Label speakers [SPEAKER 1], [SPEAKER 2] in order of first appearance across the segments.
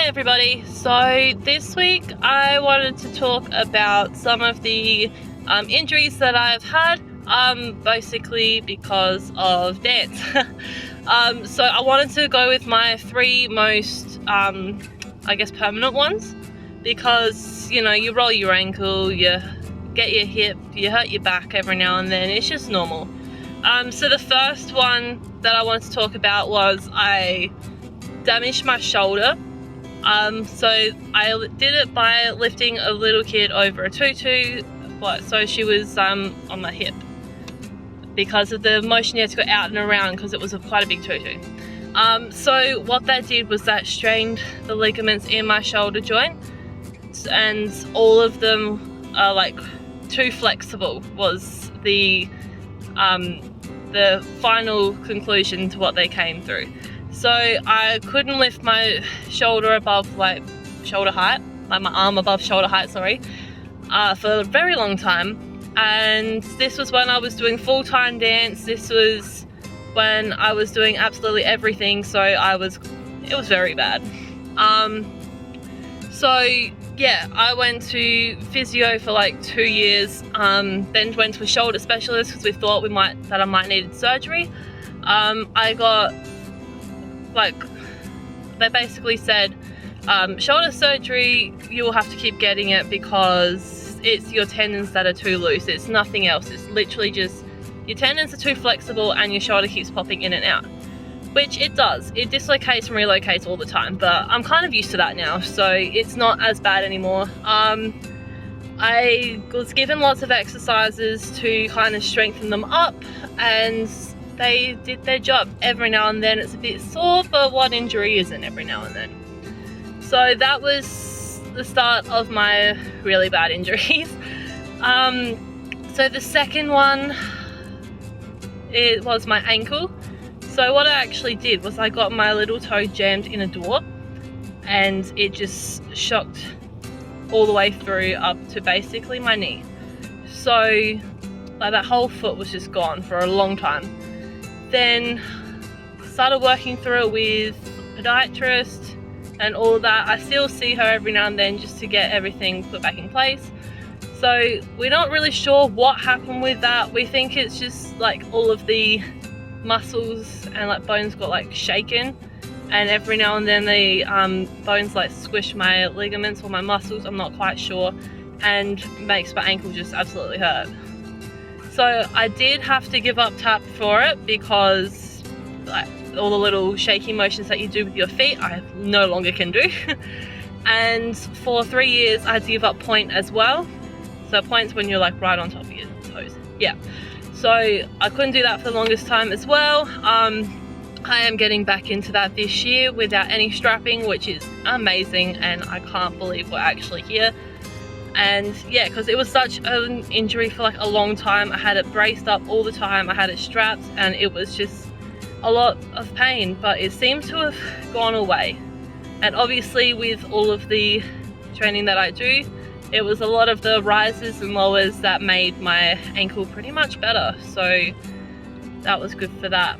[SPEAKER 1] everybody, so this week I wanted to talk about some of the injuries that I've had, basically because of dance. So I wanted to go with my three most, I guess, permanent ones, because, you know, you roll your ankle, you get your hip, you hurt your back every now and then, it's just normal. So the first one that I wanted to talk about was I damaged my shoulder. So I did it by lifting a little kid over a tutu, so she was on my hip, because of the motion you had to go out and around because it was quite a big tutu. So what that did was that strained the ligaments in my shoulder joint, and all of them are like too flexible was the final conclusion to what they came through. So I couldn't lift my shoulder above like shoulder height, like my arm above shoulder height, sorry, for a very long time. And this was when I was doing full-time dance. This was when I was doing absolutely everything, so it was very bad. So yeah, I went to physio for like 2 years, then went to a shoulder specialist because we thought I might need surgery. I got, like, they basically said, shoulder surgery, you will have to keep getting it because it's your tendons that are too loose. It's nothing else. It's literally just your tendons are too flexible and your shoulder keeps popping in and out, which it does. It dislocates and relocates all the time, but I'm kind of used to that now, so it's not as bad anymore. I was given lots of exercises to kind of strengthen them up, and they did their job. Every now and then it's a bit sore, but what injury isn't every now and then? So that was the start of my really bad injuries. So the second one, it was my ankle. So what I actually did was I got my little toe jammed in a door, and it just shocked all the way through up to basically my knee. So like that whole foot was just gone for a long time. Then started working through it with podiatrist and all of that. I still see her every now and then just to get everything put back in place. So we're not really sure what happened with that. We think it's just like all of the muscles and like bones got like shaken, and every now and then the bones like squish my ligaments or my muscles, I'm not quite sure, and makes my ankle just absolutely hurt. So I did have to give up tap for it because like all the little shaky motions that you do with your feet I no longer can do. And for 3 years I had to give up point as well. So point's when you're like right on top of your toes. Yeah. So I couldn't do that for the longest time as well. I am getting back into that this year without any strapping, which is amazing, and I can't believe we're actually here. And yeah, because it was such an injury for like a long time. I had it braced up all the time, I had it strapped, and it was just a lot of pain, but it seems to have gone away. And obviously with all of the training that I do, it was a lot of the rises and lowers that made my ankle pretty much better, so that was good for that.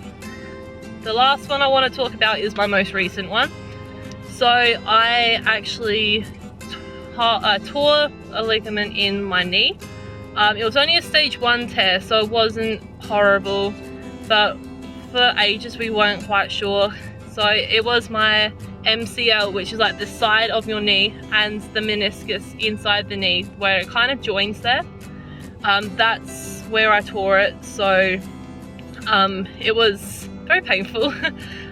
[SPEAKER 1] The last one I want to talk about is my most recent one. So I actually tore a ligament in my knee. It was only a stage 1 tear, so it wasn't horrible, but for ages we weren't quite sure. So it was my MCL, which is like the side of your knee, and the meniscus inside the knee where it kind of joins there. That's where I tore it, so it was very painful.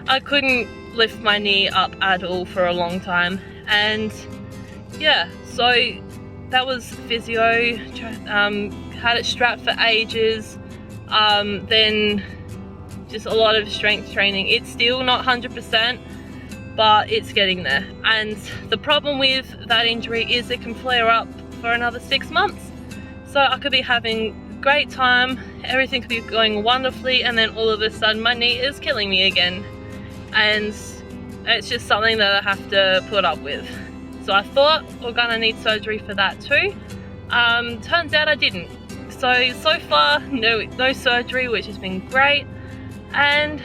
[SPEAKER 1] I couldn't lift my knee up at all for a long time, and yeah, so that was physio, had it strapped for ages, then just a lot of strength training. It's still not 100%, but it's getting there. And the problem with that injury is it can flare up for another 6 months. So I could be having a great time, everything could be going wonderfully, and then all of a sudden my knee is killing me again. And it's just something that I have to put up with. So I thought we're gonna need surgery for that too. Turns out I didn't. So far, no surgery, which has been great. And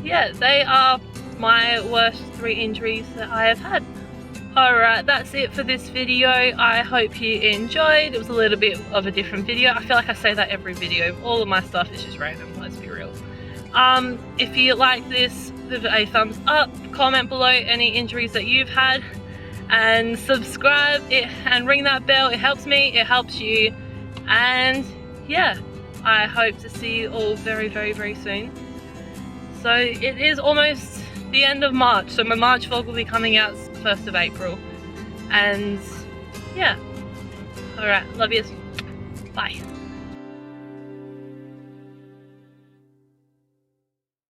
[SPEAKER 1] yeah, they are my worst 3 injuries that I have had. Alright, that's it for this video. I hope you enjoyed. It was a little bit of a different video. I feel like I say that every video. All of my stuff is just random, let's be real. If you like this, give it a thumbs up, comment below any injuries that you've had, and subscribe and ring that bell. It helps me, it helps you, and yeah, I hope to see you all very, very, very soon. So it is almost the end of March, so my March vlog will be coming out 1st of April, and yeah, alright, love yous, bye.